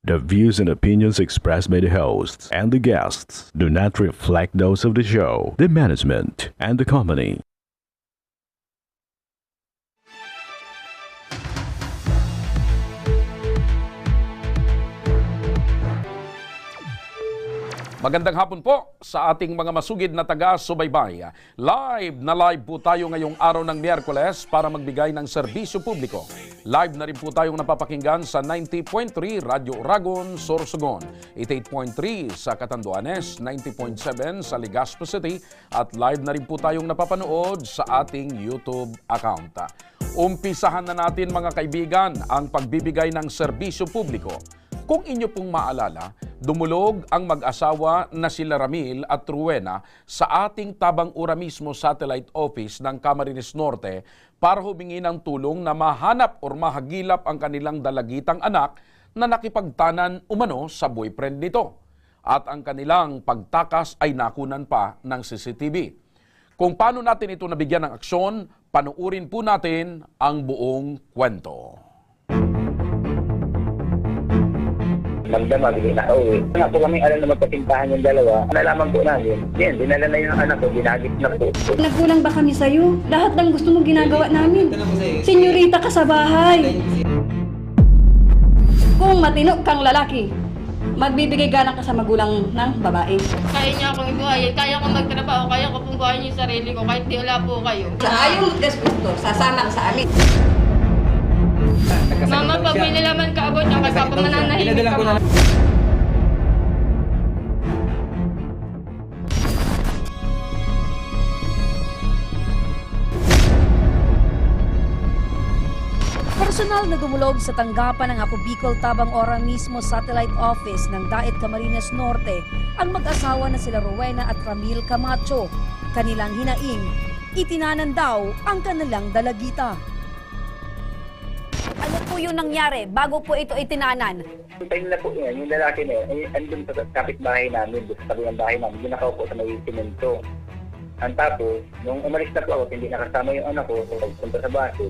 The views and opinions expressed by the hosts and the guests do not reflect those of the show, the management, and the company. Magandang hapon po sa ating mga masugid na taga-subaybay. Live na live po tayo ngayong araw ng Miyerkules para magbigay ng serbisyo publiko. Live na rin po tayong napapakinggan sa 90.3 Radyo Uragon, Sorsogon, 88.3 sa Catanduanes, 90.7 sa Legazpo City at live na rin po tayong napapanood sa ating YouTube account. Umpisahan na natin mga kaibigan ang pagbibigay ng serbisyo publiko. Kung inyo pong maalala, dumulog ang mag-asawa na sila Ramil at Rowena sa ating Tabang Ora mismo satellite office ng Camarines Norte para humingi ng tulong na mahanap o mahagilap ang kanilang dalagitang anak na nakipagtanan umano sa boyfriend nito. At ang kanilang pagtakas ay nakunan pa ng CCTV. Kung paano natin ito nabigyan ng aksyon, panuurin po natin ang buong kwento. Magdamag, hindi na uwi. Nga po kami alam na magkasintahan yung dalawa. Nalaman po namin. Yan, dinala na yung anak ko, ginagit na po. Nagkulang ba kami sa'yo? Lahat ng gusto mo ginagawa namin. Senyorita ka sa bahay. Kung matino kang lalaki, magbibigay galang ka sa magulang ng babae. Kaya niya akong ibuhayin, kaya akong magtrabaho, kaya ko pong buhayin yung sarili ko kahit di wala po kayo. Sa ayaw gusto, sasama ka sa amin. Mama, pag may nalaman ka about niya, kasi pa mananahimik ka mo. Personal na dumulog sa tanggapan ng Ako Bicol Tabang Ora mismo satellite office ng Daet Camarines Norte ang mag-asawa na sila Rowena at Ramil Camacho. Kanilang hinaing, itinanan daw ang kanilang dalagita. Ano po yung nangyari bago po ito itinanan? Yung time na po yun, yung lalaki na yun, andun sa kapitbahay namin, doon sa tabi ng bahay namin, doon nakaupo sa may simento. Ang tapos, nung umalis na po ako, hindi nakasama yung anak ko, pagpunta sa baso,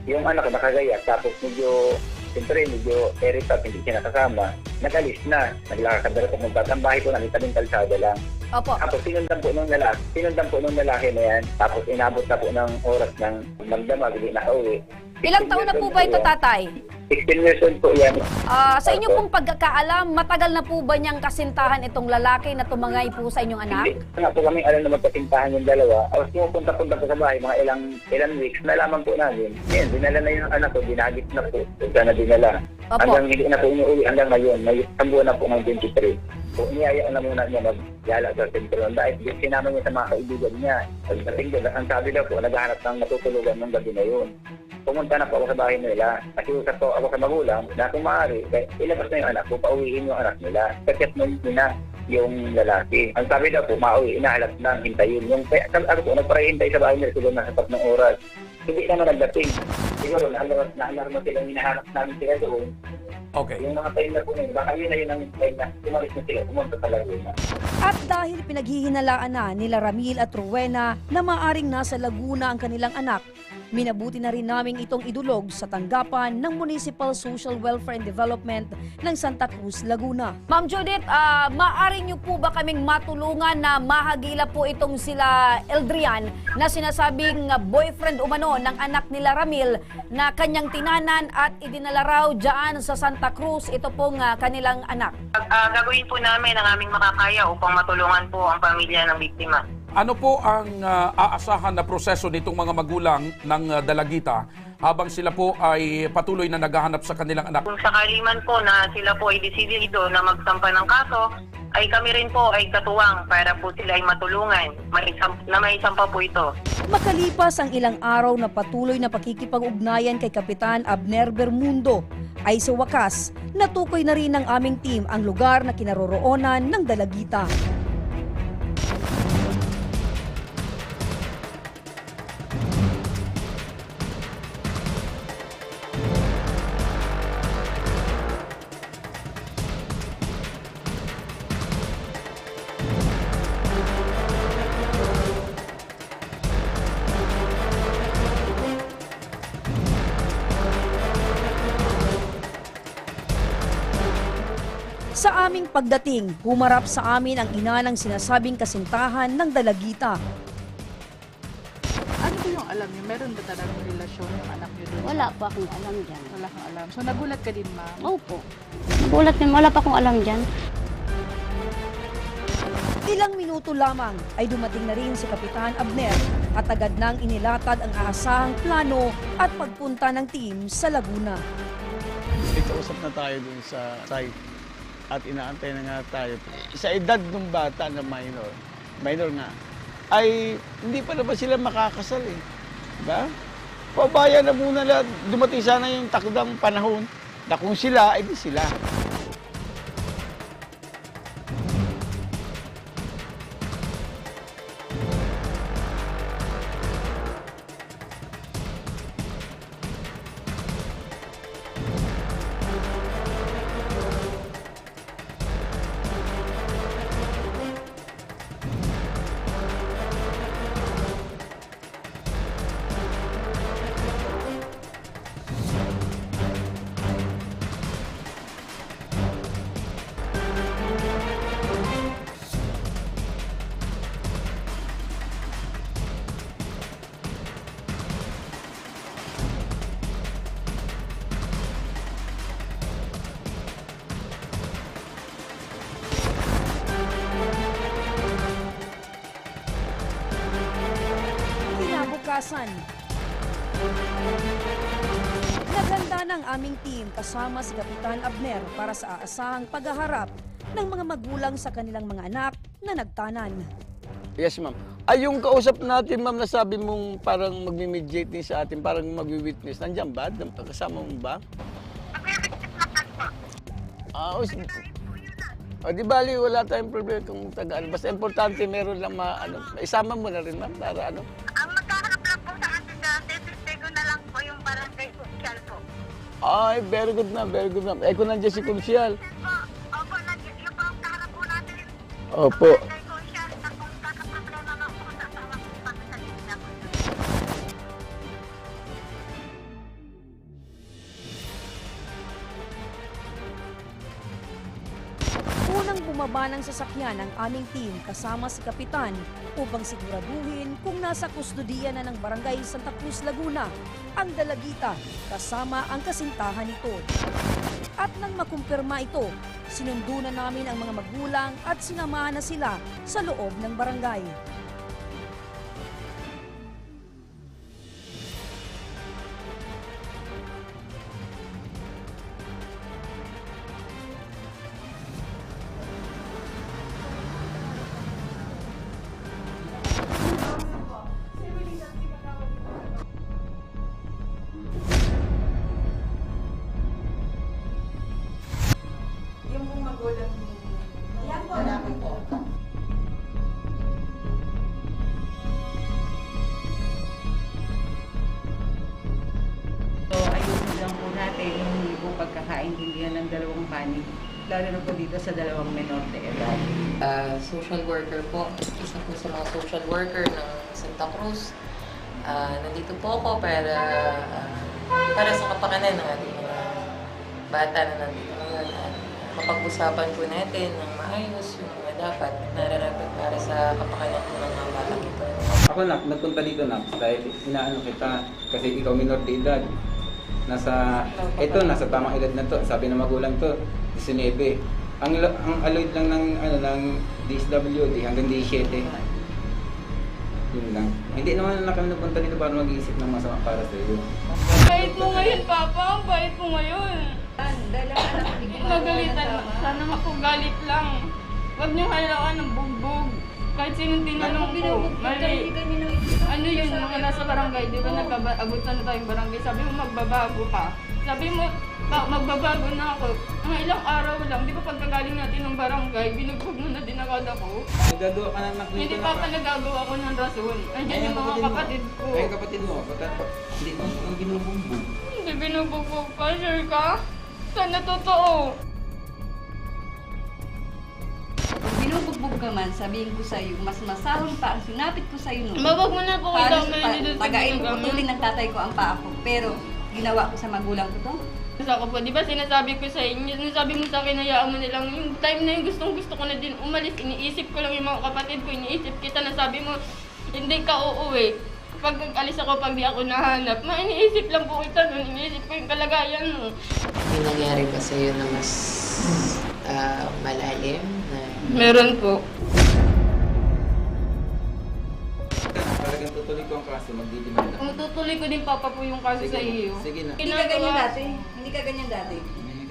yung anak ko nakagaya, tapos siyempre medyo irritate, hindi siya nakasama, nag-alis na, naglakad na rin ang bahay ko, nakita ng kalsada lang. Opo. Tapos sinundan po ng lalaki na yan, tapos inabot na po ng oras ng magdamag, hindi na uwi. Ilang taon na po ba ito, tatay? 16 years old po yan. Sa inyo pong pagkakaalam, matagal na po ba niyang kasintahan itong lalaki na tumangay po sa inyong anak? Hindi. Nga po kami alam na magkasintahan yung dalawa. Tapos pumupunta-punta po sa bahay, mga ilang weeks, nalaman po namin. Yan, dinala na yung anak ko, dinagit na po. Ito na dinala. Opo. Hanggang hindi na po umuwi, hanggang ngayon, may isang buwan na po ng 23. So, niyayaan na muna niya magyala sa sentro. Dahil sinama niya sa mga kaibigan niya. Pagdating doon, ang sabi daw po, naghahanap ng matutulugan ng gabi na yun. Pumunta na po ako sa bahay nila. Nakiusap po ako sa magulang na kung maaari, ilabas na yung anak ko, pauwiin yung anak nila. Kakyat mo na yung lalaki. Ang sabi daw po, mauwi, inahalap na, hintayin. Ako po, nagparahintay sa bahay nila siguro na sapat ng oras. Hindi naman nagdating. Siguro, naalarma silang hinahanap namin sila doon. Okay. Yung mga time na po yun, baka yun na yun ang time na tumalis na sila, pumunta sa Laguna. At dahil pinaghihinalaan na nila Ramil at Rowena na maaring nasa Laguna ang kanilang anak, minabuti na rin namin itong idulog sa tanggapan ng Municipal Social Welfare and Development ng Santa Cruz, Laguna. Ma'am Judith, maaari niyo po ba kaming matulungan na mahagila po itong sila Eldrian na sinasabing boyfriend umano ng anak nila Ramil na kanyang tinanan at idinala raw dyan sa Santa Cruz ito pong kanilang anak? Gagawin po namin ang aming makakaya upang matulungan po ang pamilya ng biktima. Ano po ang aasahan na proseso nitong mga magulang ng dalagita habang sila po ay patuloy na naghahanap sa kanilang anak? Kung sakali man po na sila po ay desidido na magsampa ng kaso, ay kami rin po ay katuwang para po sila ay matulungan na may isampa po ito. Makalipas ang ilang araw na patuloy na pakikipag-ugnayan kay Kapitan Abner Bermundo, ay sa wakas, natukoy na rin ng aming team ang lugar na kinaroroonan ng dalagita. Sa aming pagdating, humarap sa amin ang ina ng sinasabing kasintahan ng dalagita. Ano po yung alam niyo? Meron ba talagang relasyon yung anak niyo doon? Wala po akong alam dyan. Wala kang alam. So nagulat ka din, ma'am? Opo. Nagulat din, wala pa akong alam dyan. Ilang minuto lamang ay dumating na rin si Kapitan Abner at agad nang inilatad ang aasahang plano at pagpunta ng team sa Laguna. Ikausap na tayo dun sa site at inaantay na nga tayo. Sa edad ng bata na minor nga, ay hindi pa naman sila makakasal eh. Diba? Pabayan na muna lang, dumating sana yung takdang panahon na kung sila, ay di sila. Kinabukasan, naganda ng aming team kasama si Kapitan Abner para sa aasahang paghaharap ng mga magulang sa kanilang mga anak na nagtanan. Yes, ma'am. Ay, yung kausap natin, ma'am, na sabi mong parang magmi-mediate din sa atin, parang magwi-witness. Nandiyan ba? Kasama mo ba? Di bali, wala tayong problema kung tagaan. Basta importante, meron lang isama mo na rin, ma'am, para ano? Ang magkaharap lang po sa atin na desistego na lang po yung barangay social po. Ay, very good, ma'am. Very good, ma'am. Kung nandiyan si Kunsyal. Opo, nandiyan yung po ang kaharap po natin. Opo. Barangay social na kung kakaproblema nga po sa tawa po kami sa linya po. Unang bumaba ng sasakyan ang aming team kasama si Kapitan upang siguraduhin kung nasa kustodiya na ng Barangay Santa Cruz, Laguna ang dalagita kasama ang kasintahan nito. At nang makumpirma ito, sinundo na namin ang mga magulang at sinamahan na sila sa loob ng barangay. So, ayusin lang po natin yung hindi po pagkakaintindihan ng dalawang panig, lalo na po dito sa dalawang menor de edad. Social worker po, isa po sa mga social worker ng Santa Cruz. Nandito po ako para sa kapakanan ng ating mga bata na nandito ngayon. Mapag-usapan po natin ng maayos yung mga dapat nararapat para sa kapakanan ng mga bata ito. Ako nagpunta dito dahil inaano kita kasi ikaw minor de edad. Nasa tamang edad na to. Sabi ng magulang to, 19. Ang allowed lang ng DSWD hanggang 17. Yun lang. Hindi naman na kami napunta dito para mag-iisip ng masama para sa iyo. Bait mo ngayon, Papa. Ang bait mo ngayon. Nagalitan. Sana makugalit lang. Huwag niyo halaan ng bugbog. Kahit sinong tinanong ko, mali. Ano yun, mga nasa barangay, di ba nagkaabutan na tayong barangay, sabi mo magbabago ka. Sabi mo, magbabago na ako. Mga ilang araw lang, di ba pagkagaling natin ng barangay, binugbog mo na din agad ako. Nagagawa ka ng Hindi pa nagagawa ko ng rason. Andiyan yung mga kapatid ko. Ay, kapatid mo, hindi mo ang binubugbog. Hindi binubugbog pa, sure ka? Sana totoo. Kung binubugbog ka man, sabihin ko sa'yo, mas masahol pa ang sinapit ko sa'yo noon. Babag mo na po kayo Para daw ngayon dito sa tagain ko ginagawa. putulin ng tatay ko ang paa ko. Pero ginawa ko sa magulang ko to, Sa ako po, di ba sinasabi ko sa inyo, sinasabi mo sa akin, hayaan mo nilang yung time na yung gusto ko na din umalis, iniisip ko lang yung mga kapatid ko, iniisip kita na sabi mo, hindi ka uuwi. Kapag alis ako, pag di ako nahanap, iniisip lang po kita nun, iniisip ko yung kalagayan mo. May nangyari ba sa'yo na mas malalim? Meron po. Talagang tutuloy ko ang kaso, magdidemand ako. Kung tutuloy ko din papa po yung kaso sa iyo. Sige na. Hindi ka ganyan dati. Hindi ka ganyan dati.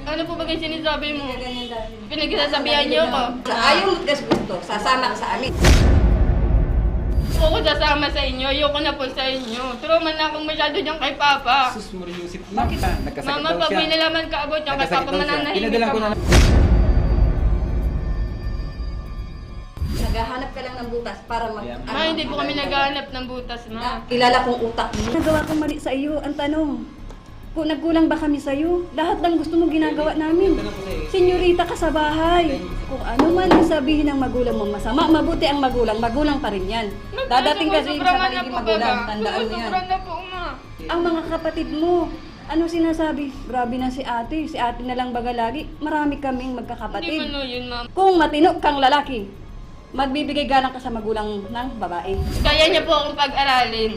Ano po ba yung sinasabi mo? Hindi ka ganyan dati. Pinagsasabihan niyo ako. Ayaw mo gusto, sasama ka sa amin. Ako sasama sa inyo, ayoko na po sa inyo. Trauma na akong masyado dyan kay Papa. Sus, Mariusip na. Bakit? Nagkasakit Mama, daw pag siya. may nalaman ka about yan, kay Nagkasakit Papa daw siya. mananahimik Pinadalan ka ko mo. na. Naghahanap ka lang ng butas para Ma, hindi po kami naghahanap ng butas, ma. Kilala kong utak mo. Nagawa kong mali sa iyo. Ang tanong, kung nagkulang ba kami sa iyo? Lahat ng gusto mo ginagawa namin. Senyorita ka sa bahay. Kung ano man ang sabihin ng magulang mo masama, mabuti ang magulang. Magulang pa rin yan. Dadating kasi sa paligid magulang. Tandaan mo yan. na po, ma. Ang mga kapatid mo, ano sinasabi? Grabe na si ate. Si ate na lang baga lagi. Marami kaming Hindi magkakapatid. man yun, ma. Kung matino kang lalaki, magbibigay galang ka sa magulang ng babae. Kaya niya po akong pag-aralin.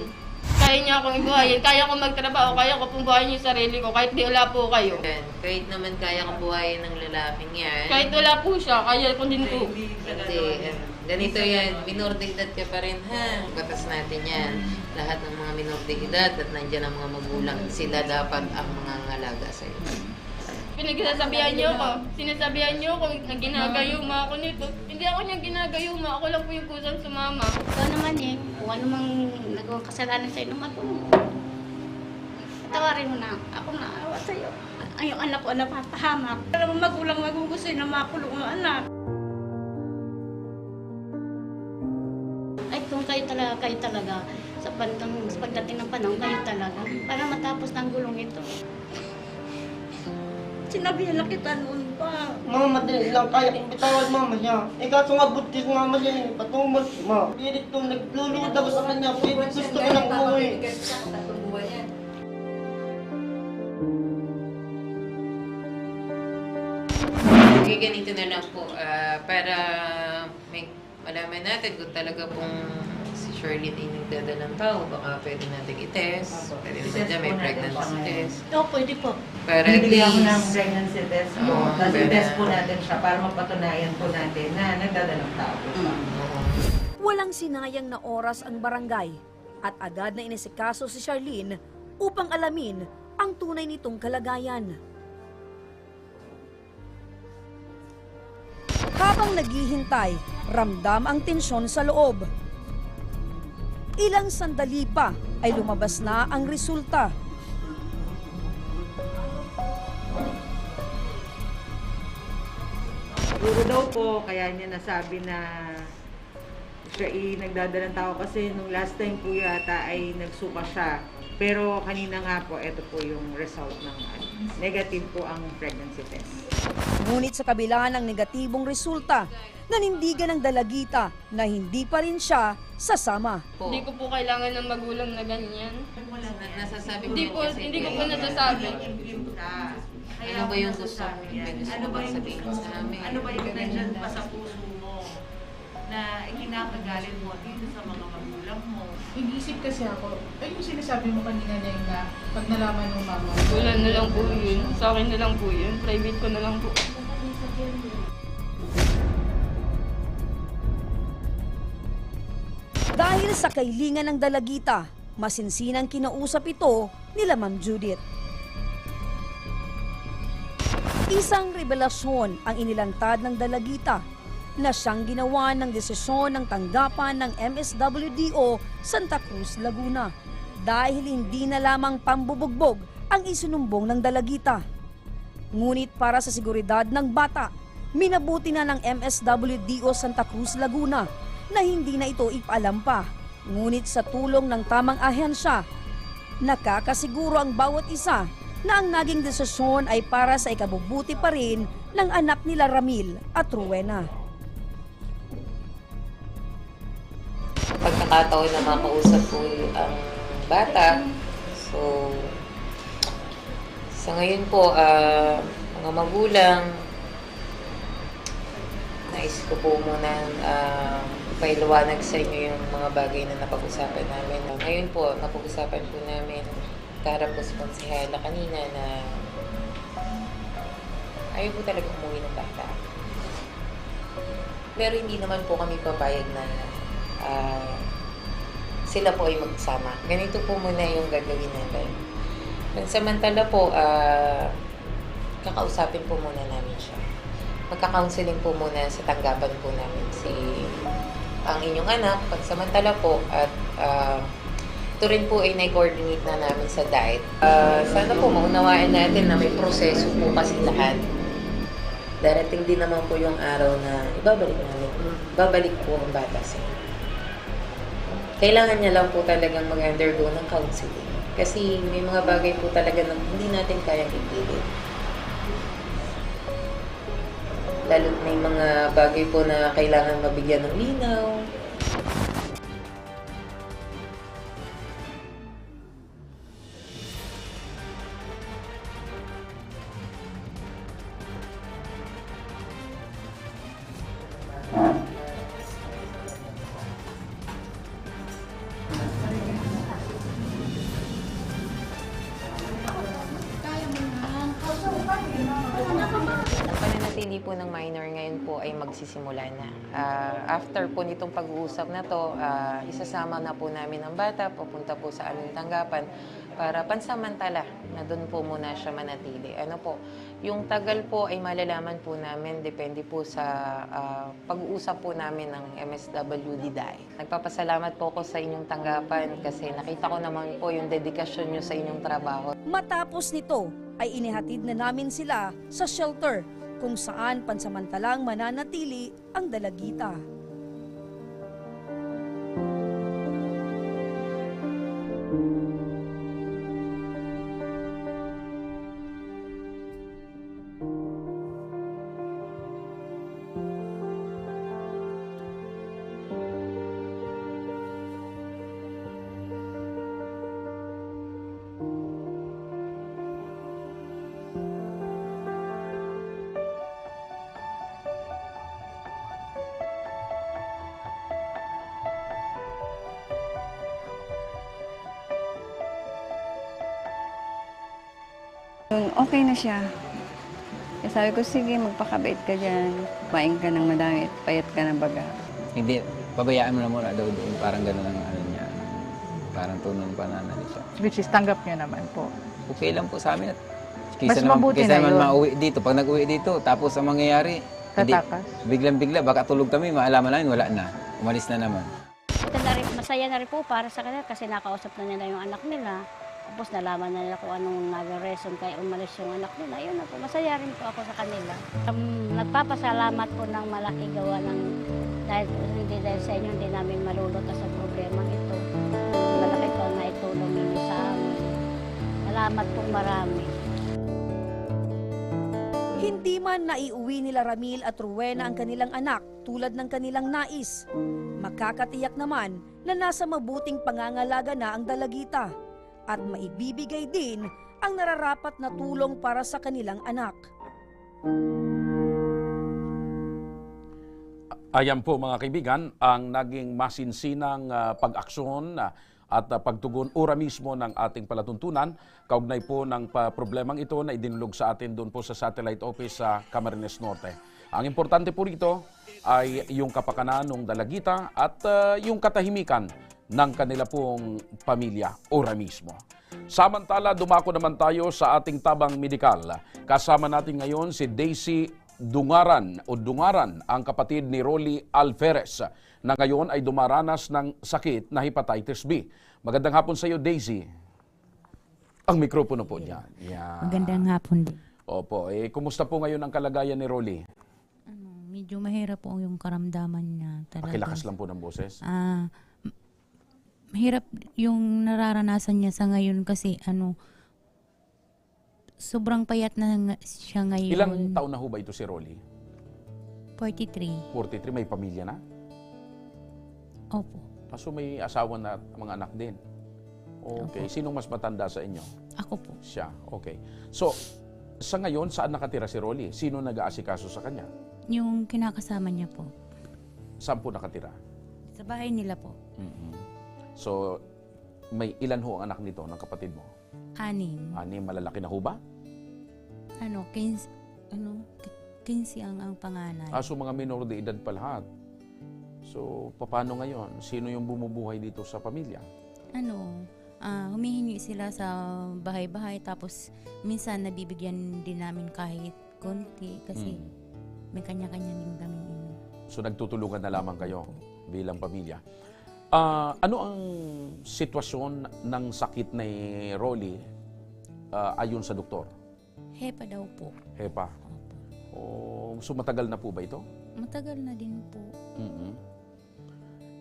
Kaya niya akong ibuhayin. Kaya ko magtrabaho. Kaya ko pong buhayin yung sarili ko. Kahit di wala po kayo. Kahit naman kaya kang buhayin ng lalaking yan. Kahit wala po siya, kaya ko din po. Hindi. Ganito yan. Minor de edad ka pa rin, ha? Batas natin yan. Lahat ng mga minor de edad at nandiyan ang mga magulang. Sila dapat ang mga ngalaga sa'yo. Pinagsasabihan niyo ako. Sinasabihan niyo ako na ginagayuma ako nito. Hindi ako niyang ginagayuma. Ako lang po yung kusang sumama. Ikaw naman eh, kung ano mang nagawang kasalanan sa'yo ng magulang. Patawarin mo na, ako naawa sa'yo. Ang yung anak ko napapahamak. Alam mo magulang magugustoy na makulong ang anak. Ay kung kayo talaga, sa pagdating ng panahon, kayo talaga. Para matapos ng gulong ito. Sinabihan na kita noon pa. Mama, madali lang kaya kong bitawan mama niya. Eh kaso nga buntis mama niya eh. Patungal ma. Pilit kong naglulunod ako sa kanya. Pilit gusto ko lang umuwi. Okay, ganito na lang po. Para may malaman natin kung talaga pong si Shirley ay nagdadalang tao, baka pwede natin i-test. Pwede natin dyan, may pregnancy test. Oo, pwede po. Para at Bibigyan ako ng least, pregnancy test po. Tapos i-test po natin siya para mapatunayan po natin na nagdadalang tao po siya. Walang sinayang na oras ang barangay at agad na inisikaso si Charlene upang alamin ang tunay nitong kalagayan. Habang naghihintay, ramdam ang tensyon sa loob. Ilang sandali pa ay lumabas na ang resulta. Siguro daw po, kaya niya nasabi na siya nagdadalang tao kasi nung last time po yata ay nagsuka siya. Pero kanina nga po, ito po yung result ng negative po ang pregnancy test. Ngunit sa kabila ng negatibong resulta, nanindigan ng dalagita na hindi pa rin siya sasama. Hindi ko po kailangan ng magulang na ganyan. nasasabi mo Hindi yun po, kasi hindi ko po nasasabi. Ano ba yung gusto mo? May gusto mo bang sabihin sa amin? Ano ba yung nandyan pa sa puso mo na ikinakagalit mo dito sa mga magulang mo? Nag-iisip kasi ako, ay yung sinasabi mo kanina na yun na pag nalaman ng mama. Wala na lang po yun. Sa akin na lang po yun. Private ko na lang po. Dahil sa kailingan ng dalagita, masinsinang kinausap ito nila Ma'am Judith. Isang revelasyon ang inilantad ng dalagita na siyang ginawa ng desisyon ng tanggapan ng MSWDO Santa Cruz, Laguna dahil hindi na lamang pambubugbog ang isinumbong ng dalagita. Ngunit para sa seguridad ng bata, minabuti na ng MSWDO Santa Cruz, Laguna na hindi na ito ipaalam pa. Ngunit sa tulong ng tamang ahensya, nakakasiguro ang bawat isa na ang naging desisyon ay para sa ikabubuti pa rin ng anak nila Ramil at Rowena. Pagkakataon na makausap ko ang bata, so Sa ngayon po, mga magulang, nais ko po muna pailuwanag sa inyo yung mga bagay na napag-usapan namin. Ngayon po, napag-usapan po namin, kaharap ko si Konsehala kanina na ayaw po talaga umuwi ng bata. Pero hindi naman po kami papayag na sila po ay magsama. Ganito po muna yung gagawin natin. Pansamantala po, kakausapin po muna namin siya. Magka-counseling po muna sa tanggapan po namin ang inyong anak, pansamantala po, at ito rin po ay na-coordinate na namin sa DAET. Sana po maunawaan natin na may proseso po kasi lahat. Darating din naman po yung araw na babalik po ang bata sa inyo. Kailangan niya lang po talagang mag-undergo ng counseling. Kasi may mga bagay po talaga na hindi natin kayang ipilit. Lalo't may mga bagay po na kailangan mabigyan ng linaw. Pananatili po ng minor ngayon po ay magsisimula na. After po nitong pag-uusap na to, isasama na po namin ang bata, papunta po sa aming tanggapan para pansamantala na doon po muna siya manatili. Ano po, yung tagal po ay malalaman po namin, depende po sa pag-uusap po namin ng MSWD DAET. Nagpapasalamat po ako sa inyong tanggapan kasi nakita ko naman po yung dedikasyon nyo sa inyong trabaho. Matapos nito ay inihatid na namin sila sa shelter kung saan pansamantalang mananatili ang dalagita. Okay na siya. Kaya sabi ko, sige, magpakabait ka dyan. Kumain ka ng madami at payat ka ng baga. Hindi, pabayaan mo na muna daw doon. Parang gano'n ang ano niya. Parang tunong pananali siya. Which is tanggap niya naman po. Okay lang po sa amin. Mas mabuti na naman yun. mauwi dito. Pag nag-uwi dito, tapos ang mangyayari, hindi, Tatakas. biglang-bigla, baka tulog kami, maalaman namin, wala na. Umalis na naman. Masaya na rin po para sa kanila kasi nakausap na nila yung anak nila. Tapos nalaman na nila kung anong nag-reason kaya umalis yung anak nila. Yun na po, masaya rin po ako sa kanila. Nagpapasalamat po ng malaki gawa ng dahil sa inyo hindi namin malulutas sa problema ito. Malaki po na itulong ninyo sa amin. Salamat po marami. Hindi man naiuwi nila Ramil at Rowena ang kanilang anak tulad ng kanilang nais. Makakatiyak naman na nasa mabuting pangangalaga na ang dalagita at maibibigay din ang nararapat na tulong para sa kanilang anak. Ayan po mga kaibigan, ang naging masinsinang pag-aksyon at pagtugon ora mismo ng ating palatuntunan kaugnay po ng problemang ito na idinulog sa atin doon po sa satellite office sa Camarines Norte. Ang importante po rito ay yung kapakanan ng dalagita at yung katahimikan ng kanila pong pamilya ora mismo. Samantala, dumako naman tayo sa ating tabang medikal. Kasama natin ngayon si Daisy Dungaran, ang kapatid ni Rolly Alferez, na ngayon ay dumaranas ng sakit na hepatitis B. Magandang hapon sa iyo, Daisy. Ang mikropono po niya. Yeah. Magandang hapon din. Opo, kumusta po ngayon ang kalagayan ni Rolly? Medyo mahirap po yung karamdaman niya talaga. Pakilakas lang po ng boses. Mahirap yung nararanasan niya sa ngayon kasi sobrang payat na siya ngayon. Ilang taon na ho ba ito si Rolly? 43. 43, may pamilya na? Opo. So may asawa na mga anak din? Okay. Sinong mas matanda sa inyo? Ako po. Siya. Okay. So, sa ngayon, saan nakatira si Rolly? Sino nag-aasikaso sa kanya? Yung kinakasama niya po. Saan po nakatira? Sa bahay nila po. So, may ilan ho ang anak nito, ng kapatid mo? 6. Malalaki na ho ba? 15 ang panganay. So mga minor de edad pa lahat. So, paano ngayon? Sino yung bumubuhay dito sa pamilya? Humihingi sila sa bahay-bahay tapos minsan nabibigyan din namin kahit konti kasi may kanya-kanya din kami. So, nagtutulungan na lamang kayo bilang pamilya. Ano ang sitwasyon ng sakit ni Rolly ayon sa doktor? Hepa daw po. Hepa? So, matagal na po ba ito? Matagal na din po.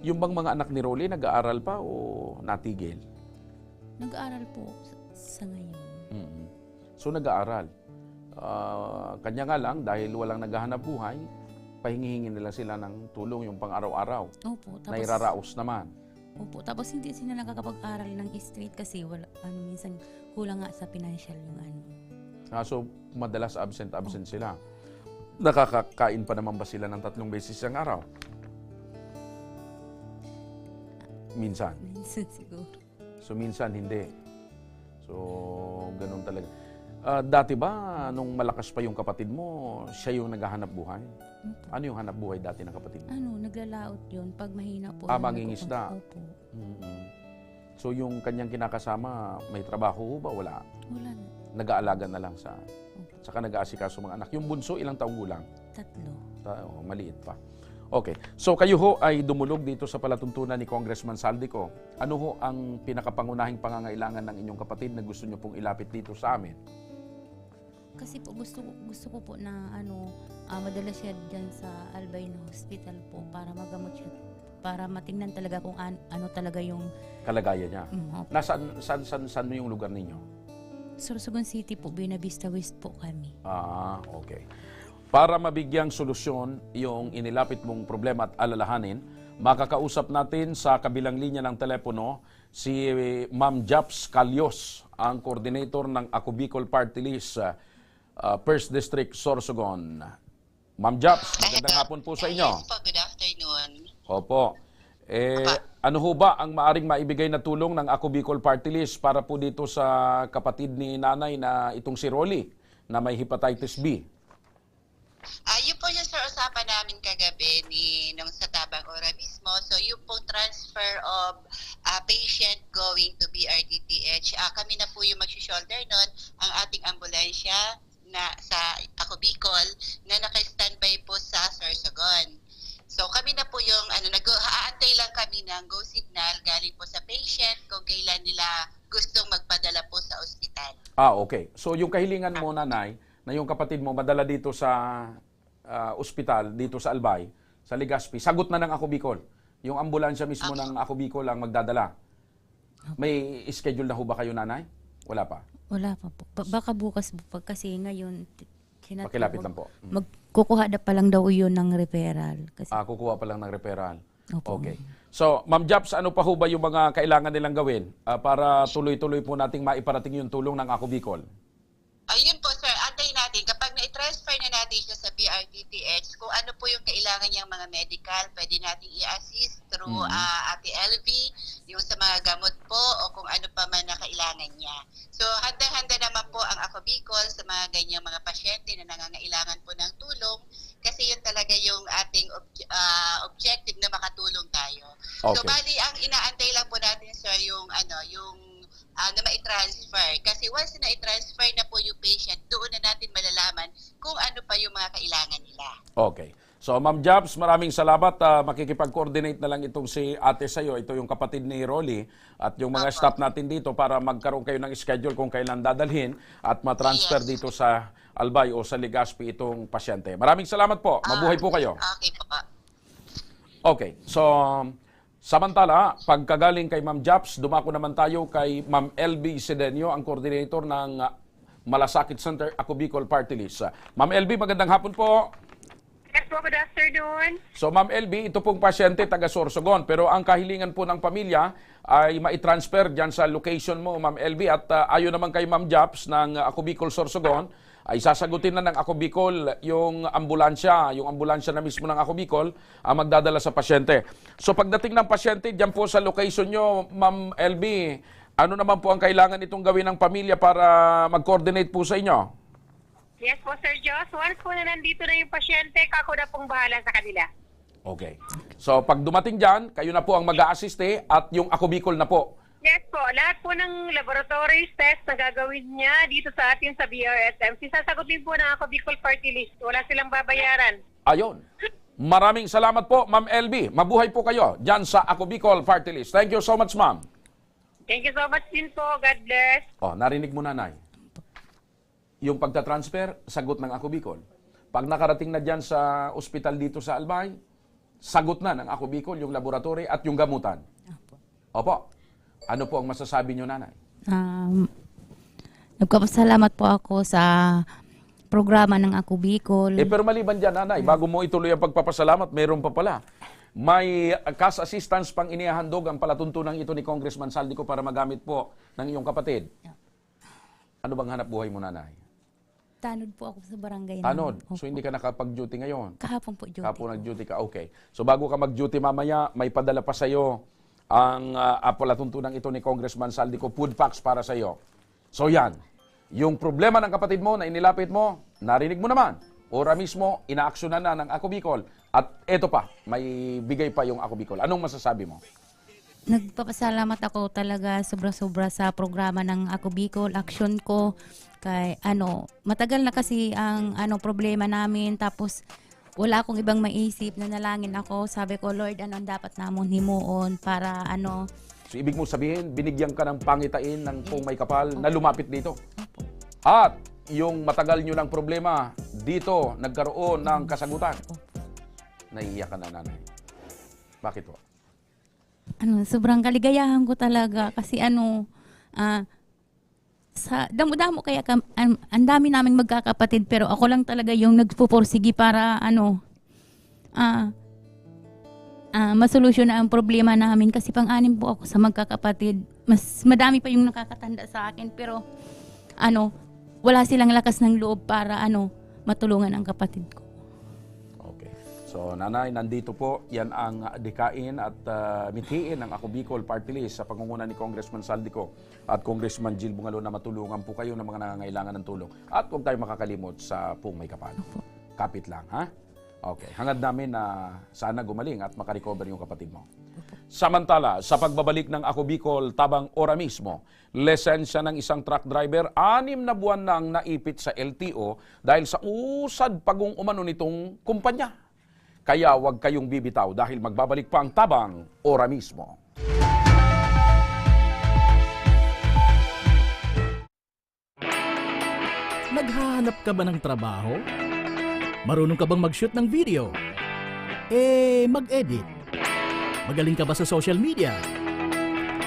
Yung bang mga anak ni Rolly nag-aaral pa o natigil? Nag-aaral po sa ngayon. So, nag-aaral. Kanya nga lang, dahil walang naghahanap buhay, pahingi-hingi nila sila ng tulong yung pang-araw-araw. Opo. Na iraraos naman. Opo. Tapos hindi sila nakakapag-aral ng straight kasi minsan kulang nga sa financial yung So, madalas absent sila. Nakakakain pa naman ba sila ng 3 beses ang araw? Minsan. Minsan siguro. So, minsan hindi. So, ganun talaga. Dati ba, nung malakas pa yung kapatid mo, siya yung naghahanap buhay? Ano yung hanap buhay dati ng kapatid mo? Naglalaot yun. Pag mahina po. Mangingisda. Opo. So, yung kanyang kinakasama, may trabaho ba? Wala? Wala na. Nag-aalaga na lang sa... Saka nag-aasikaso mga anak. Yung bunso, ilang taong gulang? 3. Maliit pa. Okay. So, kayo ho ay dumulog dito sa palatuntunan ni Congressman Saldico. Ano ho ang pinakapangunahing pangangailangan ng inyong kapatid na gusto nyo pong ilapit dito sa amin? Kasi po gusto ko po na madala siya dyan sa Albay na hospital po para magamot siya. Para matingnan talaga kung ano talaga yung... kalagayan niya. Saan yung lugar ninyo? Sorsogon City po, Buena Vista West po kami. Okay. Para mabigyang solusyon yung inilapit mong problema at alalahanin, makakausap natin sa kabilang linya ng telepono si Ma'am Japs Calyos, ang coordinator ng Ako Bicol Party List, 1st District, Sorsogon. Ma'am Japs, magandang hapon po sa inyo. Yes po, good afternoon. Opo. Ano ho ba ang maaring maibigay na tulong ng Ako Bicol Party List para po dito sa kapatid ni nanay na itong si Rolly na may hepatitis B? Yun po yung usapan namin kagabi nung sa Tabang Ora mismo. So yung pong transfer of patient going to BRDTH, kami na po yung mag-shoulder nun, ang ating ambulansya na sa Ako Bicol na naka-standby po sa Sorsogon. So kami na po yung nag-aantay lang kami ng go signal galing po sa patient kung kailan nila gustong magpadala po sa ospital. Okay. So yung kahilingan mo, nanay, na yung kapatid mo madala dito sa ospital, dito sa Albay, sa Legazpi, sagot na ng Ako Bicol. Yung ambulansya mismo ng Ako Bicol ang magdadala. May schedule na ho ba kayo, nanay? Wala pa? Wala pa po. Baka bukas po kasi ngayon pakilapit lang po. Magkukuha na pa lang daw yun ng referral. Kasi... kukuha pa lang ng referral. Opo. Okay. So, Ma'am Japs, ano pa ho ba yung mga kailangan nilang gawin para tuloy-tuloy po nating maiparating yung tulong ng Ako Bicol? Ayun po, sir. Antayin natin. Kapag na-transfer na natin siya sa BRDTH, kung ano po yung kailangan niyang mga medical, pwede natin i-assist through Ate LV, yung sa mga gamot po, o kung ano pa man na kailangan niya. So, handa-handa naman po ang Ako Bicol sa mga ganyang mga pasyente na nangangailangan po ng tulong, kasi yun talaga yung ating objective na makatulong tayo. Okay. So, bali, ang inaantay lang po natin, sir, yung na ma-transfer. Kasi once na i-transfer na po yung patient, doon na natin malalaman kung ano pa yung mga kailangan nila. Okay. So, Ma'am Japs, maraming salamat. Makikipag-coordinate na lang itong si ate sa'yo. Ito yung kapatid ni Rolly at yung mga staff natin dito para magkaroon kayo ng schedule kung kailan dadalhin at matransfer dito sa Albay o sa Legazpi itong pasyente. Maraming salamat po. Mabuhay po kayo. Okay po. Okay. So, samantala, pagkagaling kay Ma'am Japs, dumako naman tayo kay Ma'am LB Sedenio, ang coordinator ng Malasakit Center Ako Bicol Party List. Ma'am LB, magandang hapon po. Yes po, good afternoon. So Ma'am LB, ito pong pasyente taga Sorsogon, pero ang kahilingan po ng pamilya ay mai-transfer diyan sa location mo, Ma'am LB, at ayon naman kay Ma'am Japs ng Ako Bicol Sorsogon, ay sasagutin na ng Ako Bicol yung ambulansya na mismo ng Ako Bicol ang magdadala sa pasyente. So pagdating ng pasyente diyan po sa location nyo, Ma'am LB, ano naman po ang kailangan itong gawin ng pamilya para mag-coordinate po sa inyo? Yes po, Sir Joss. Once po na nandito na yung pasyente, ako na pong bahala sa kanila. Okay. So pag dumating dyan, kayo na po ang mag-a-assiste at yung Ako Bicol na po. Yes po, lahat po ng laboratories test na gagawin niya dito sa atin sa BRSM, sasagutin po ng Ako Bicol Party List. Wala silang babayaran. Ayon. Maraming salamat po, Ma'am LB. Mabuhay po kayo dyan sa Ako Bicol Party List. Thank you so much, Ma'am. Thank you so much din po. God bless. Oh, narinig mo, Nanay. Yung pagtatransfer, sagot ng Ako Bicol. Pag nakarating na dyan sa ospital dito sa Albay, sagot na ng Ako Bicol yung laboratory at yung gamutan. Opo. Ano po ang masasabi nyo, Nanay? Nagpapasalamat po ako sa programa ng Ako Bicol. Pero maliban dyan, Nanay, bago mo ituloy ang pagpapasalamat, mayroon pa pala. May cash assistance pang inihahandog ang palatuntunan ito ni Congressman Saldico para magamit po ng iyong kapatid. Ano bang hanap buhay mo, Nanay? Tanod po ako sa barangay. Tanod? So hindi ka nakapag-duty ngayon? Kahapon po duty. Kahapon nag-duty ka, okay. So bago ka mag-duty mamaya, may padala pa sa'yo ang palatuntunan ito ni Congressman Saldico, food packs para sa'yo. So yan, yung problema ng kapatid mo na inilapit mo, narinig mo naman. Ora mismo, inaaksyonan na ng Ako Bicol. At eto pa, may bigay pa yung Ako Bicol. Anong masasabi mo? Nagpapasalamat ako talaga sobra-sobra sa programa ng Ako Bicol. Action ko kay matagal na kasi ang problema namin, tapos wala akong ibang maisip, nanalangin ako. Sabi ko, Lord, ano ang dapat namon himuon para So ibig mo sabihin, binigyan ka ng pangitain ng Pong May Kapal na lumapit dito. At yung matagal nyo ng problema, dito nagkaroon ng kasagutan. Naiiyak ka na, Nanay. Bakit po? Sobrang kaligayahan ko talaga kasi sa damo-damo kaya ang dami naming magkakapatid, pero ako lang talaga yung nagpupursige para masolusyon na ang problema namin kasi pang-anim po ako sa magkakapatid. Mas madami pa yung nakakatanda sa akin, pero wala silang lakas ng loob para matulungan ang kapatid ko. So, Nanay, nandito po, yan ang dikain at mithiin ng Ako Bicol Party List sa pangunguna ni Congressman Saldico at Congressman Jill Bungalo na matulungan po kayo ng mga nangangailangan ng tulong. At huwag tayo makakalimot sa Pong May Kapal. Kapit lang, ha? Okay. Hangad namin na sana gumaling at makarecover yung kapatid mo. Samantala, sa pagbabalik ng Ako Bicol tabang ora mismo, lisensya ng isang truck driver, 6 na buwan nang naipit sa LTO dahil sa usad pagong umano nitong kumpanya. Kaya huwag kayong bibitaw dahil magbabalik pa ang tabang ora mismo. Naghahanap ka ba ng trabaho? Marunong ka bang mag-shoot ng video? Mag-edit? Magaling ka ba sa social media?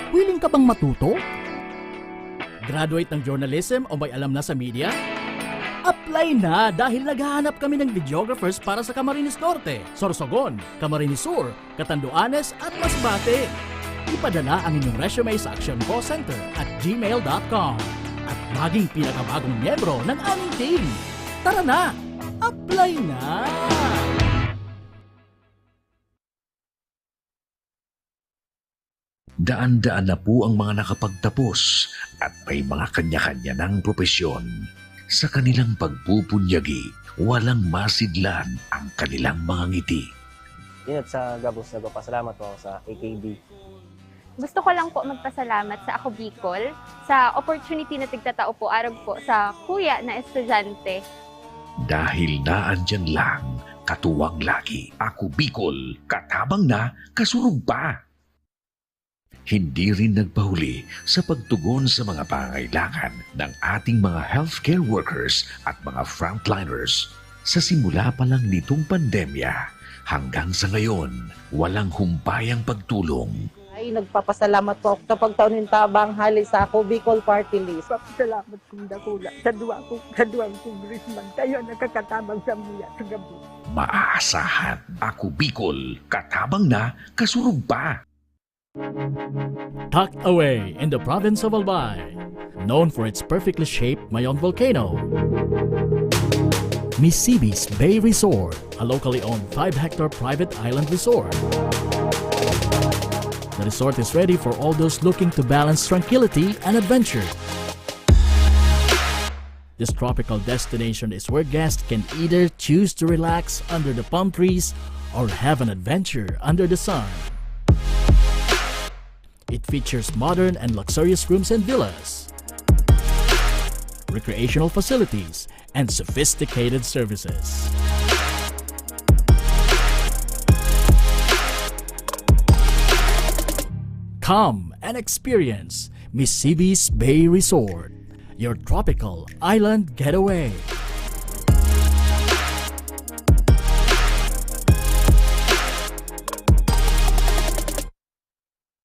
Willing ka bang matuto? Graduate ng journalism o may alam na sa media? Apply na dahil naghahanap kami ng videographers para sa Camarines Norte, Sorsogon, Camarines Sur, Catanduanes at Masbate. Ipadala ang inyong resume sa actioncallcenter@gmail.com at maging pinakabagong miyembro ng aming team. Tara na! Apply na! Daan-daan na po ang mga nakapagtapos at may mga kanya-kanya ng propesyon. Sa kanilang pagpupunyagi, walang masidlan ang kanilang mga ngiti. Yun at sa Gabos, nagpapasalamat po ako sa AKB. Gusto ko lang po magpasalamat sa Ako Bicol sa opportunity na tigtatao po arag po sa kuya na estudyante. Dahil naandyan lang, katuwang lagi. Ako Bicol, katabang na, kasurug pa. Hindi rin nagpahuli sa pagtugon sa mga pangangailangan ng ating mga healthcare workers at mga frontliners. Sa simula pa lang nitong pandemya, hanggang sa ngayon, walang humpayang pagtulong. Ay, nagpapasalamat po ako sa pagtaunin tabang hali sa Ako Bicol Party List. Salamat kong dakula sa duwang congressman. Kayo nakakatabang sa mga sa gabi. maaasahan. Ako Bicol, katabang na, kasurug pa. Tucked away in the province of Albay, known for its perfectly shaped Mayon volcano, Misibis Bay Resort, a locally owned 5-hectare private island resort. The resort is ready for all those looking to balance tranquility and adventure. This tropical destination is where guests can either choose to relax under the palm trees or have an adventure under the sun. It features modern and luxurious rooms and villas, recreational facilities, and sophisticated services. Come and experience Misibis Bay Resort, your tropical island getaway.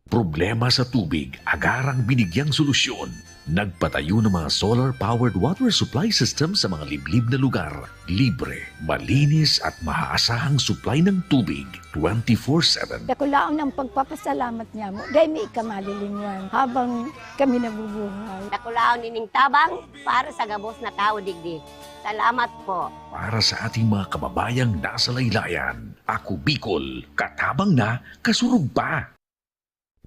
Problema sa tubig, agarang binigyang solusyon. Nagpatayo ng mga solar-powered water supply system sa mga liblib na lugar. Libre, malinis at maaasahang supply ng tubig 24/7. Dakulaon ang pagpapasalamat niya mo. Dahil may ikamalilinwan habang kami nabubuhay. Dakulaon nining tabang para sa gabos na tao digdi. Salamat po. Para sa ating mga kababayang nasa laylayan, ako Bicol, katabang na, kasurug pa.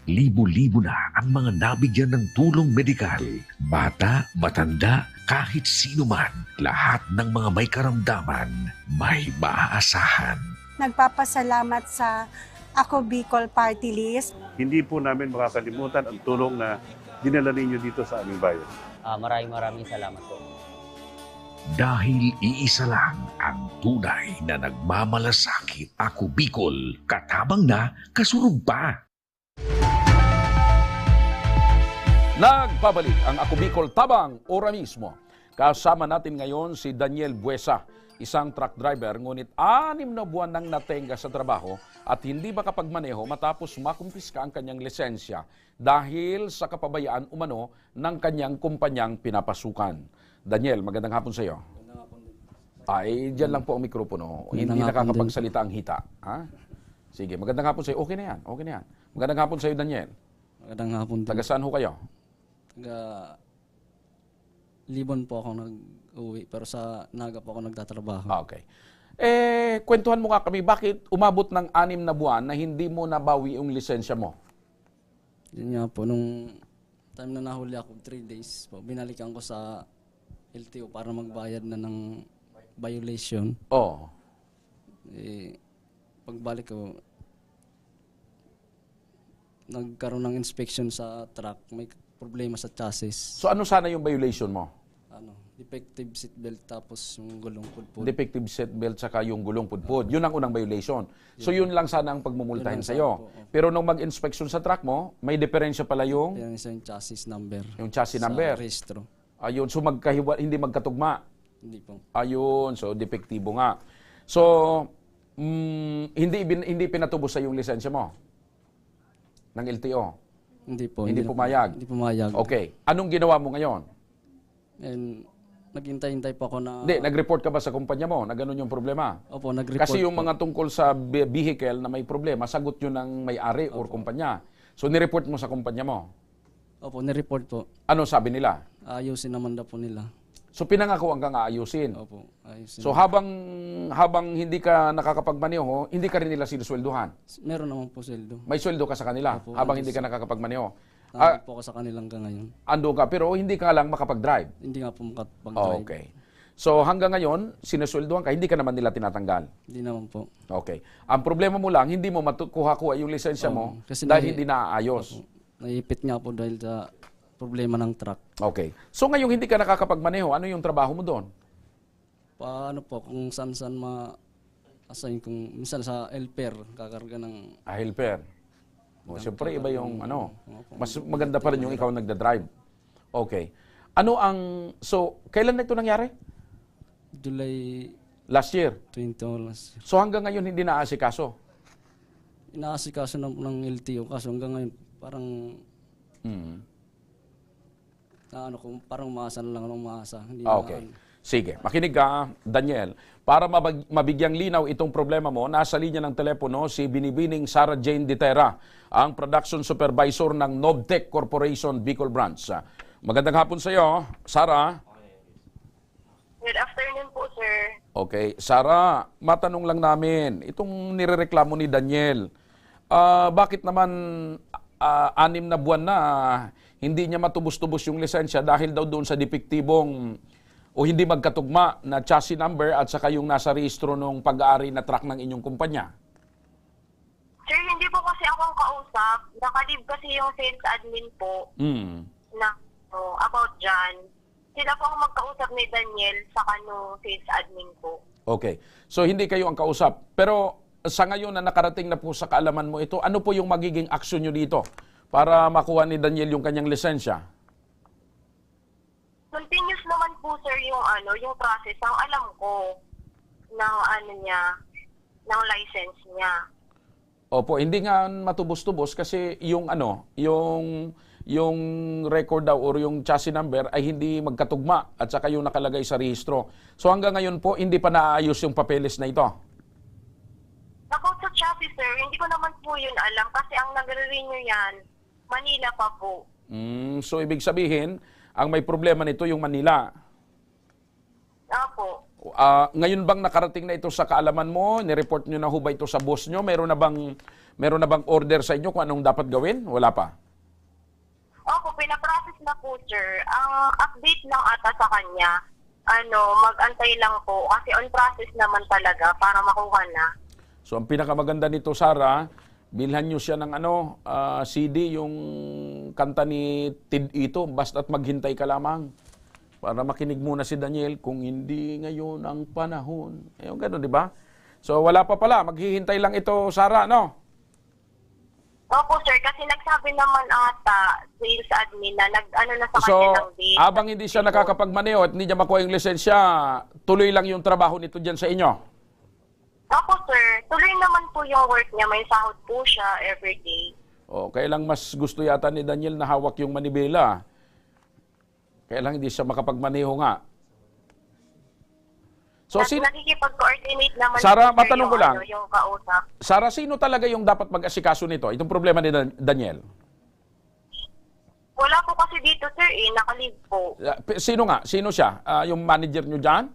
Libo-libo na ang mga nabigyan ng tulong medikal. Bata, matanda, kahit sino man, lahat ng mga may karamdaman, may maaasahan. Nagpapasalamat sa Ako Bicol Party List. Hindi po namin makakalimutan ang tulong na dinala ninyo dito sa aming bayan. Maraming salamat po. Dahil iisa lang ang tunay na nagmamalasakit. Ako Bicol, katabang na, kasurug pa. Nagbabalik ang Ako Bicol Tabang ora mismo. Kasama natin ngayon si Daniel Buesa, isang truck driver ngunit 6 na buwan nang natenga sa trabaho at hindi makapagmaneho matapos makumpiska ang kanyang lisensya dahil sa kapabayaan umano ng kanyang kumpanyang pinapasukan. Daniel, magandang hapon sa iyo. Ay, dyan lang po ang mikropono. Hindi nakakapagsalita ang hita. Ha? Sige, magandang hapon sa iyo. Okay na yan, okay na yan. Magandang hapon sa iyo, Daniel. Magandang hapon din. Taga saan ho kayo? Taga Libon po ako nag-uwi, pero sa Naga po ako nagtatrabaho. Okay. Kwentuhan mo nga kami, bakit umabot ng 6 na buwan na hindi mo nabawi yung lisensya mo? Yun nga po, nung time na nahuli ako, 3 days po, binalikan ko sa LTO para magbayad na ng violation. Oo. Pagbalik ko, nagkaroon ng inspection sa truck, may problema sa chassis. So ano sana yung violation mo? Defective seatbelt tapos yung gulong pudpud. Defective seatbelt saka yung gulong pudpud. Yun ang unang violation. So yun lang sana ang pagmumultahin sa'yo. Pero nung mag-inspection sa truck mo, may diferensya pala yung? Yung chassis number. Yung chassis number? Sa rehistro. Ayun. So hindi magkatugma? Hindi po. Ayun. So defektibo nga. So hindi pinatubos sa yung lisensya mo? Ng LTO? Hindi po. Hindi pumayag? Hindi pumayag. Okay. Anong ginawa mo ngayon? Naghintay-hintay po ako na... Hindi, nag-report ka ba sa kumpanya mo na ganun yung problema? Opo, nag-report Kasi yung po. mga tungkol sa vehicle na may problema, sagot yun ng may-ari or kumpanya. So, nireport mo sa kumpanya mo? Opo, nireport po. Ano sabi nila? Ayusin naman daw po nila. So, pinangakuan kang aayusin? Opo, ayusin. So, habang hindi ka nakakapagmaneho, hindi ka rin nila sinuswelduhan? Meron naman po sweldo. May sweldo ka sa kanila Opo, habang hindi ka nakakapagmaneho? Nandun po ako sa kanilang ka ngayon. Ando ka, pero hindi ka lang makapag-drive? Hindi nga po makapag-drive. Okay. So hanggang ngayon, sinusweldohan ka, hindi ka naman nila tinatanggal? Hindi naman po. Okay. Ang problema mo lang, hindi mo matukuha-kuha yung lisensya mo dahil hindi naaayos. Naiipit nga po dahil sa problema ng truck. Okay. So ngayong hindi ka nakakapagmaneho, ano yung trabaho mo doon? Paano po, kung saan-saan ma-assign, kung minsan sa helper, kakarga ng... Helper. Siyempre, iba yung mas maganda pa rin yung ikaw nagda-drive. Okay. So, kailan na ito nangyari? July... Last year? 20 last year. So, hanggang ngayon hindi naasikaso? Inaasikaso ng LTO, kaso hanggang ngayon parang... Mm. parang umaasa na lang ng umaasa. Hindi Okay. Sige, makinig ka, Daniel. Para mabigyang linaw itong problema mo, nasa linya ng telepono si Binibining Sarah Jane Ditera, ang Production Supervisor ng Novtech Corporation Bicol Branch. Magandang hapon sa iyo, Sarah. Good afternoon po, sir. Okay, Sarah, matanong lang namin, itong nirereklamo ni Daniel, bakit naman 6 na buwan na hindi niya matubos-tubos yung lisensya dahil daw doon sa depektibong o hindi magkatugma na chassis number at saka yung nasa rehistro ng pag-aari na truck ng inyong kumpanya? Sir, hindi po kasi akong kausap. Nakalib kasi yung sales admin po na about dyan. Sila po ang magkausap ni Daniel sa sales admin po. Okay. So hindi kayo ang kausap. Pero sa ngayon na nakarating na po sa kaalaman mo ito, ano po yung magiging aksyon nyo dito para makuha ni Daniel yung kanyang lisensya? Continuous naman po, sir, yung process. Ang alam ko ng ng license niya. Opo, hindi nga matubos-tubos kasi yung yung record daw or yung chassis number ay hindi magkatugma at saka yung nakalagay sa rehistro. So hanggang ngayon po, hindi pa naayos yung papeles na ito. About sa chassis, sir, hindi ko naman po yun alam kasi ang nagre-renew yan, Manila pa po. So ibig sabihin, ang may problema nito yung Manila. Opo. Ngayon bang nakarating na ito sa kaalaman mo? Nireport nyo na ho ba ito sa boss nyo? Meron na bang order sa inyo kung anong dapat gawin? Wala pa? Opo, pinaprocess na po, sir. Ang update lang ata sa kanya, mag-antay lang po kasi on process naman talaga para makuha na. So ang pinakamaganda nito, Sarah, bilhan nyo siya ng CD, yung kanta ni Tid Ito, basta't maghintay ka lamang. Para makinig muna si Daniel, kung hindi ngayon ang panahon. Ayun, gano'n, di ba? So wala pa pala, maghihintay lang ito, Sarah, no? Opo, sir, kasi nagsabi naman ata sales admin na na sa So, kanilang date. abang hindi siya nakakapagmaneho at hindi niya makuha yung lisensya, tuloy lang yung trabaho nito dyan sa inyo? Opo, sir. Tuloy naman po yung work niya. May sahod po siya everyday. O, kaya lang mas gusto yata ni Daniel na hawak yung manibela. Kaya lang hindi siya makapagmaneho nga. So, nakikipag-coordinate naman Sarah, po, sir, matanong ko lang. yung kausap. Sarah, sino talaga yung dapat mag-asikaso nito? Itong problema ni Daniel? Wala po kasi dito, sir, nakalib po. Sino nga? Sino siya? Yung manager nyo dyan?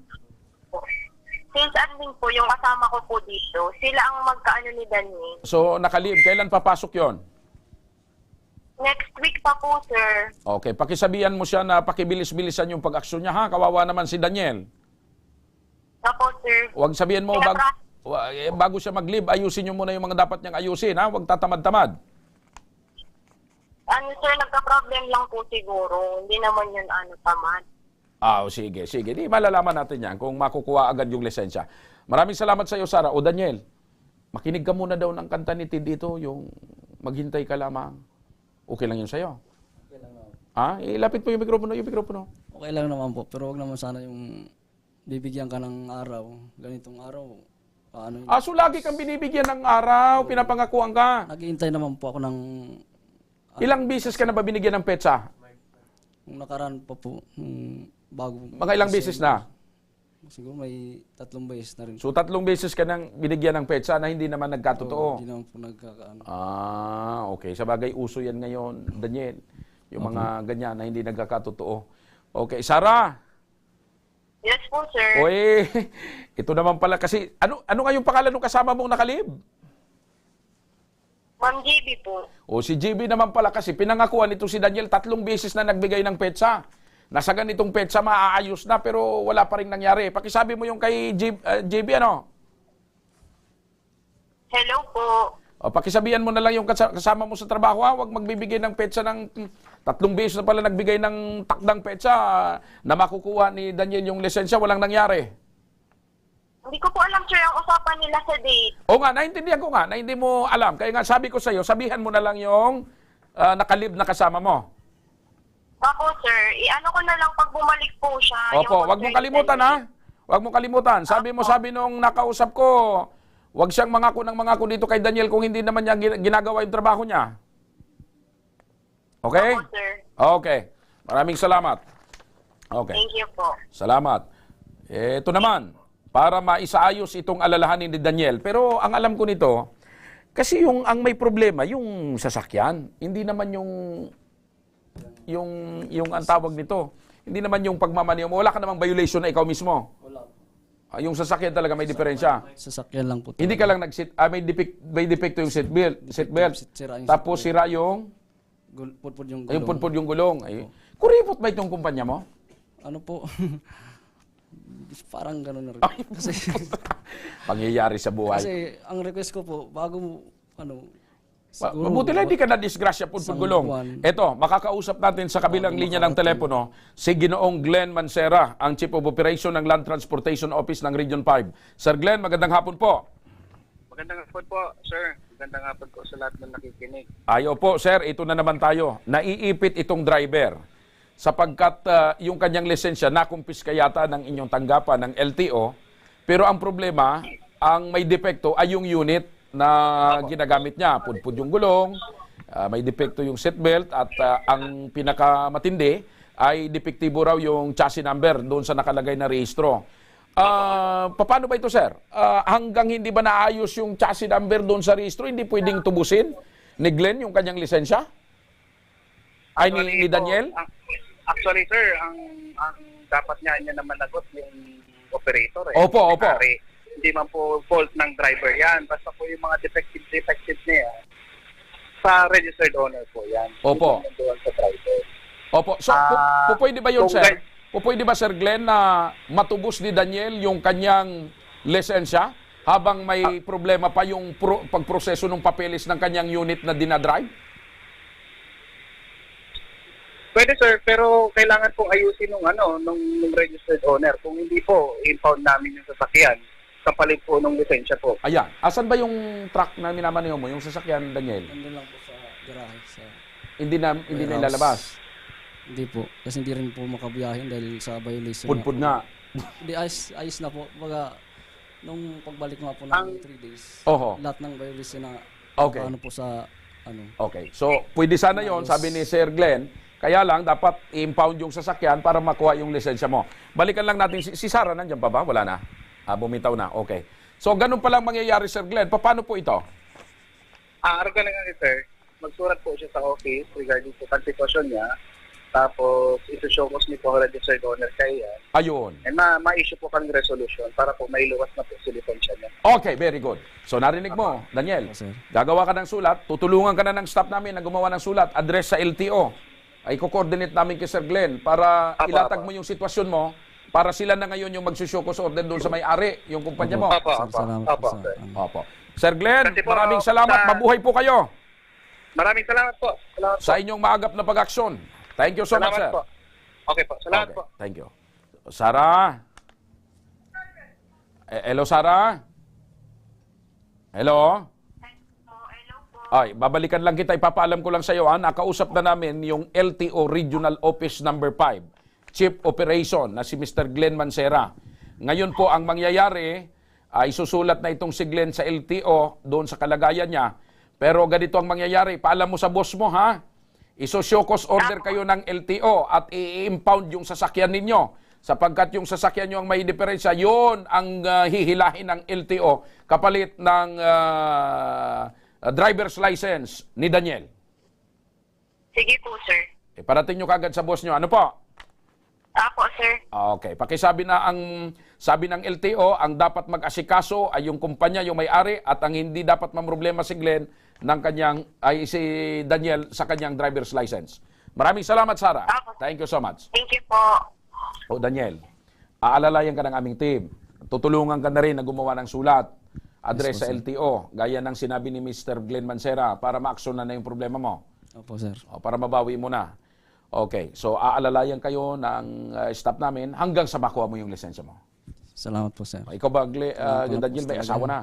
Sales admin po, yung kasama ko po dito. Sila ang magkaano ni Daniel. So, nakalib. Kailan papasok yon? Next week pa po, sir. Okay, pakisabihan mo siya na pakibilis-bilisan yung pag-aksyon niya, ha? Kawawa naman si Daniel. Opo, sir. Huwag sabihin mo, bago siya mag-leave, ayusin niyo muna yung mga dapat niyang ayusin, ha? Huwag tatamad-tamad. Sir, nagka-problem lang po siguro. Hindi naman yun, tamad. Sige. Di malalaman natin yan kung makukuha agad yung lisensya. Maraming salamat sa iyo, Sarah. O Daniel, makinig ka muna daw ng kanta ni Tid dito, yung maghintay ka lamang. Okay lang yun sa iyo? Okay lang naman. Ilapit po yung mikropono, Okay lang naman po, pero wag naman sana yung bibigyan ka ng araw. Ganitong araw, paano yun? So lagi kang binibigyan ng araw, pinapangakuan ka. Naghihintay naman po ako ng... Ilang bisis ka na ba binigyan ng petsa? Nung nakaraan pa po, bago... Mga ilang bisis na? Siguro may 3 beses na rin. So 3 beses ka nang binigyan ng petsa na hindi naman nagkatotoo? Hindi naman po nagkakaano. Okay. Sabagay, uso yan ngayon, Daniel. Yung mga ganyan na hindi nagkakatotoo. Okay, Sarah? Yes po, sir. Oy, ito naman pala kasi, ano nga yung pangalan ng kasama mong nakalib? Ma'am JB po. Si JB naman pala kasi, pinangakuan ito si Daniel 3 beses na nagbigay ng petsa. Nasa ganitong petsa maaayos na pero wala pa rin nangyari. Pakisabi mo yung kay JB, ano? Hello po. Pakisabihan mo na lang yung kasama mo sa trabaho, ha? Huwag magbibigay ng petsa ng 3 beses na pala nagbigay ng takdang petsa na makukuha ni Daniel yung lisensya, walang nangyari. Hindi ko po alam, sir, ang usapan nila sa date. O nga, naintindihan ko nga na hindi mo alam. Kaya nga sabi ko sa iyo, sabihan mo na lang yung nakalib na kasama mo. Ako, sir, ano ko na lang pag bumalik po siya. Opo, wag mong kalimutan, ha? Wag mong kalimutan. Sabi nung nakausap ko, wag siyang mangako dito kay Daniel kung hindi naman niya ginagawa yung trabaho niya. Okay? Opo, sir. Okay. Maraming salamat. Okay. Thank you po. Salamat. Ito naman, para maisaayos itong alalahanin ni Daniel. Pero ang alam ko nito, kasi ang may problema, yung sasakyan. Hindi naman yung ang tawag nito. Hindi naman yung pagmamaneho mo. Wala ka namang violation na ikaw mismo. Wala. Yung sasakyan talaga may diferensya. Sasakyan lang po. Hindi ka lang may defecto yung seatbelt. Sira yung Tapos sira yung pudpud yung yung gulong. pudpud yung gulong. Ay, kuripot ba itong kumpanya mo? Ano po? Parang gano'n na rin. Kasi, Pangyayari sa buhay. kasi ang request ko po, bago siguro, Mabuti lang hindi ka na-disgrasya po isang gulong. buwan. Eto, makakausap natin sa kabilang linya ng telepono si Ginoong Glenn Mancera, ang Chief of Operation ng Land Transportation Office ng Region 5. Sir Glenn, magandang hapon po. Magandang hapon po, sir. Magandang hapon po sa lahat ng nakikinig. Ayo po, sir, ito na naman tayo. Naiipit itong driver sapagkat yung kanyang lisensya nakumpiska yata ng inyong tanggapan ng LTO. Pero ang problema, ang may depekto ay yung unit na ginagamit niya. Pudpud yung gulong, may depekto yung seatbelt at ang pinakamatindi ay depektibo raw yung chassis number doon sa nakalagay na rehistro. Paano ba ito, sir? Hanggang hindi ba naayos yung chassis number doon sa rehistro, hindi pwedeng tubusin ni Glenn yung kanyang lisensya? Ay, ni Daniel? Actually, sir, ang dapat niya naman nagot yung operator. Opo. Hindi man po fault ng driver yan. Basta po yung mga defective niya. Sa registered owner po yan. Opo. Hindi doon sa driver. Opo. So, pwede ba yun, sir? Pwede ba, Sir Glenn, na matubos ni Daniel yung kanyang lisensya habang may problema pa yung pagproseso ng papeles ng kanyang unit na dinadrive? Pwede, sir, pero kailangan pong ayusin nung registered owner. Kung hindi po, impound namin yung sasakyan. Kapalit po nung lisensya po. Ayan. Asan ba yung truck na minamaneho mo? Yung sasakyan, Daniel? Nandun lang po sa garahe. Hindi na ilalabas? Hindi po. Kasi hindi rin po makabiyahin dahil sa violation. Pudpud nga. Hindi, ayos na po. Baga, nung pagbalik nga po ng 3 days, Oho. lahat ng violation na Okay. ano po sa Okay. So, pwede sana yon, sabi ni Sir Glenn. Kaya lang, dapat i-impound yung sasakyan para makuha yung lisensya mo. Balikan lang natin. Si Sarah, nandiyan pa ba? Wala na. Bumitaw na. Okay. So, ganun palang mangyayari, Sir Glenn. Paano po ito? Ganun nga, sir. Magsurat po siya sa office regarding sa sitwasyon niya. Tapos, ito-showcase niyo po ang registered owner kaya. Ayun. And ma-issue po kang resolution para po mailuwas na po si lisensya niya. Okay, very good. So, narinig mo, Daniel. Gagawa ka ng sulat. Tutulungan ka na ng staff namin na gumawa ng sulat. Address sa LTO. Ay ko-coordinate namin kay Sir Glenn para ilatag mo yung sitwasyon mo para sila na ngayon yung magsusyokos order doon sa may-ari, yung kumpanya mo. Opo. Sir Glenn, maraming salamat. Mabuhay po kayo. Maraming salamat po. Sa inyong maagap na pag-aksyon. Thank you so much, sir. Po. Okay po. Salamat po. Thank you. Sarah? Hello, Sarah? Hello? Ay, babalikan lang kita. Ipapaalam ko lang sa iyo, nakausap na namin yung LTO Regional Office Number 5, Chief Operation na si Mr. Glenn Mancera. Ngayon po, ang mangyayari, ay susulat na itong si Glenn sa LTO doon sa kalagayan niya. Pero ganito ang mangyayari. Paalam mo sa boss mo, ha? Iso-showcause order kayo ng LTO at i-impound yung sasakyan ninyo. Sapagkat yung sasakyan nyo ang may diferensya, yun ang hihilahin ng LTO kapalit ng driver's license ni Daniel. Sige po, sir. Parating nyo kagad sa boss nyo. Ano po? Apo, sir. Okay. Pakisabi na sabi ng LTO, ang dapat mag-asikaso ay yung kumpanya, yung may-ari, at ang hindi dapat mamroblema si Glenn si Daniel sa kanyang driver's license. Maraming salamat, Sarah. Thank you so much. Thank you po. Daniel, aalalayan ka ng aming team. Tutulungan ka na rin na gumawa ng sulat, address sa LTO, gaya ng sinabi ni Mr. Glenn Mancera para ma-action na yung problema mo. Opo, sir. Para mabawi mo na. Okay, so aalalayan kayo ng staff namin hanggang sa makuha mo yung lisensya mo. Salamat po, sir. Ikaw ba, Daniel, may asawa na?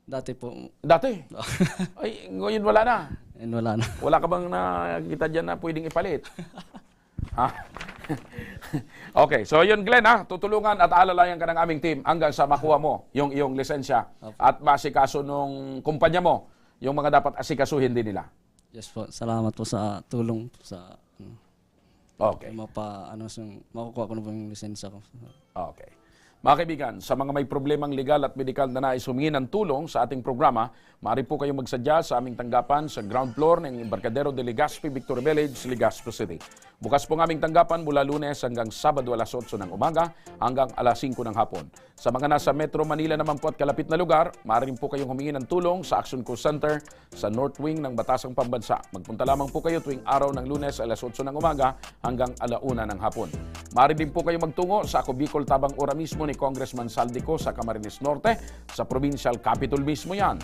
Dati po. Dati? Ay, ngayon wala na. Wala na. Wala ka bang nakita dyan na pwedeng ipalit? Okay, so yun, Glenn, tutulungan at aalalayan ka ng aming team hanggang sa makuha mo yung iyong lisensya at masikaso nung kumpanya mo yung mga dapat asikasuhin din nila. Yes po, salamat po sa tulong. Okay. Makukuha ko na po yung lisensya ko. Okay. Mga kaibigan, sa mga may problemang legal at medikal na nais humingi ng tulong sa ating programa, maaari po kayong magsadya sa aming tanggapan sa ground floor ng Embarcadero de Legazpi, Victoria Village, Legazpi City. Bukas po ang aming tanggapan mula Lunes hanggang Sabado alas 8 ng umaga hanggang alas 5 ng hapon. Sa mga nasa Metro Manila naman po at kalapit na lugar, maaari po kayong humingi ng tulong sa Action Call Center sa North Wing ng Batasang Pambansa. Magpunta lamang po kayo tuwing araw ng Lunes alas 8 ng umaga hanggang alauna ng hapon. Maaari din po kayo magtungo sa Ako Bicol Tabang Ora mismo ni Congressman Saldico sa Camarines Norte, sa Provincial Capital mismo yan.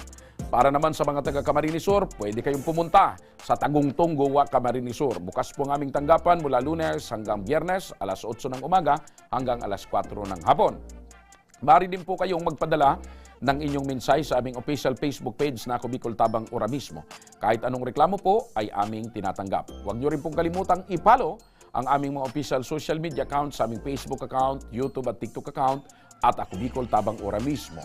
Para naman sa mga taga Camarines Sur, pwede kayong pumunta sa Tagungtong, Goa, Camarines Sur. Bukas po ang aming tanggapan mula Lunes hanggang Biyernes, alas 8 ng umaga hanggang alas 4 ng hapon. Maaari din po kayong magpadala ng inyong mensahe sa aming official Facebook page na Ako Bicol Tabang Ora mismo. Kahit anong reklamo po ay aming tinatanggap. Huwag niyo rin pong kalimutang i-follow ang aming mga official social media account sa aming Facebook account, YouTube at TikTok account at Ako Bicol Tabang Ora mismo.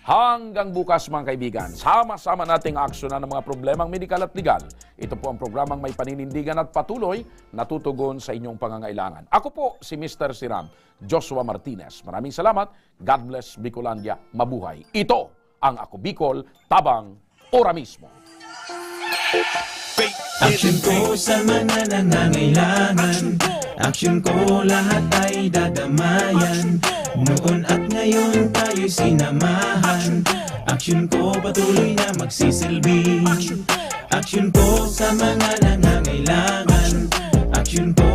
Hanggang bukas mga kaibigan, sama-sama nating aksyonan ng mga problemang medikal at legal. Ito po ang programang may paninindigan at patuloy na tutugon sa inyong pangangailangan. Ako po si Mr. Siram, Joshua Martinez. Maraming salamat. God bless Bicolandia. Mabuhay. Ito ang Ako Bicol Tabang Ora mismo. Action ko sa mga nangangailangan. Action ko lahat ay dadamayan. Noon at ngayon tayo'y sinamahan. Action ko patuloy na magsisilbi. Action ko sa mga nangangailangan. Action ko